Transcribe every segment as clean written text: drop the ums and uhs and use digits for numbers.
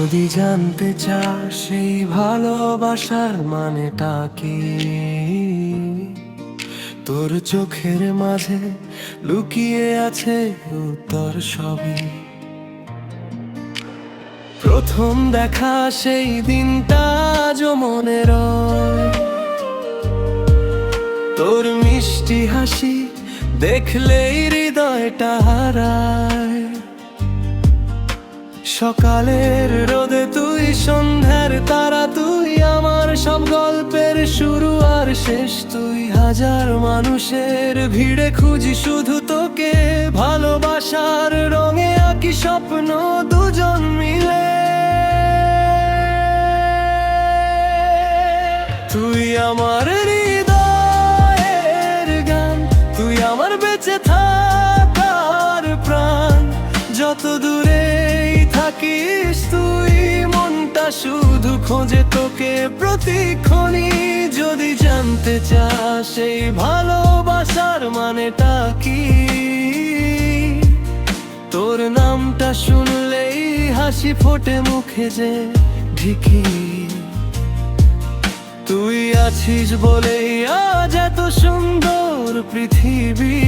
যদি জানতে চাস সেই ভালোবাসার মানেটা কি, তোর চোখের মাঝে লুকিয়ে আছে উত্তর সবই। প্রথম দেখা সেই দিনটা আজও মনে রয়, তোর মিষ্টি হাসি দেখলেই হৃদয়টা হারায়। সকালের রোদে তুই, সন্ধ্যার তারা তুই, আমার সব গল্পের শুরু আর শেষ তুই। হাজার মানুষের ভিড়ে খুঁজি শুধু তোকে, ভালোবাসার রঙে আঁকি স্বপ্ন দুজন মিলে। তুই আমার হৃদয়ের গান, তুই আমার বেঁচে থাকার প্রাণ। যত দূরেই থাকিস তুই, মনটা শুধু খোঁজে তোকে প্রতিক্ষণই। যদি জানতে চাস সেই ভালোবাসার মানেটা কি, তোর নামটা শুনলেই হাসি ফোটে মুখে যে ঢিকি। তুই আছিস বলেই আজ এত সুন্দর পৃথিবী,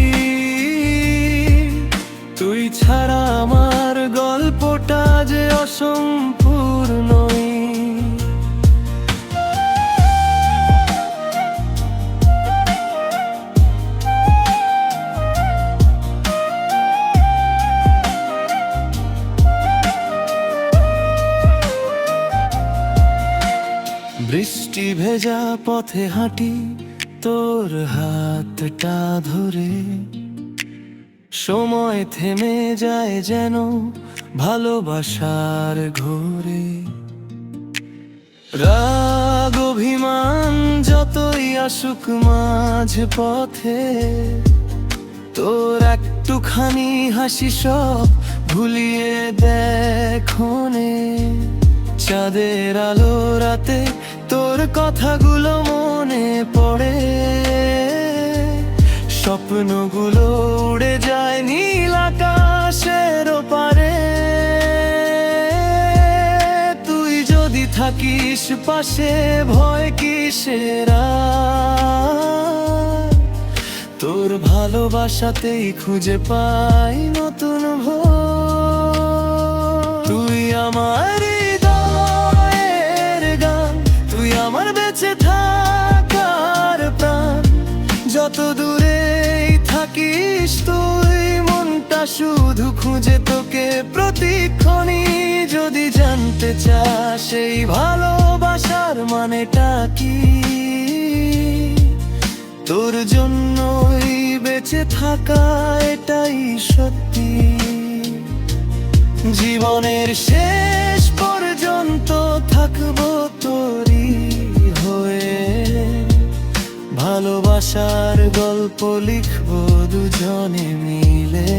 তুই ছাড়া আমার গল্পটা যে অসম্পূর্ণই। বৃষ্টি ভেজা পথে হাঁটি তোর হাতটা ধরে, সময় থেমে যায় যেন ভালোবাসার ঘোরে। রাগ অভিমান যতই আসুক মাঝ পথে, তোর একটুখানি হাসি সব ভুলিয়ে দেখনে। চাঁদের আলো রাতে তোর কথাগুলো মনে পড়ে, স্বপ্নগুলো উড়ে যায় নীল আকাশের ওপারে। তুই যদি থাকিস পাশে ভয় কিসের আর, তোর ভালোবাসাতেই খুঁজে পাই নতুন ভোর। তুই আমার হৃদয়ের গান, তুই আমার বেঁচে থাকার প্রাণ। যত দূরেই থাকিস তুই, মনটা শুধু খুঁজে তোকে প্রতিক্ষণই। যদি জানতে চাস সেই ভালোবাসার মানেটা কি, তোর জন্যই বেঁচে থাকা এটাই সত্যি। জীবনের শেষ পর্যন্ত থাকবো তোরই হয়ে, ভালোবাসার গল্প লিখবো দুজনে মিলে।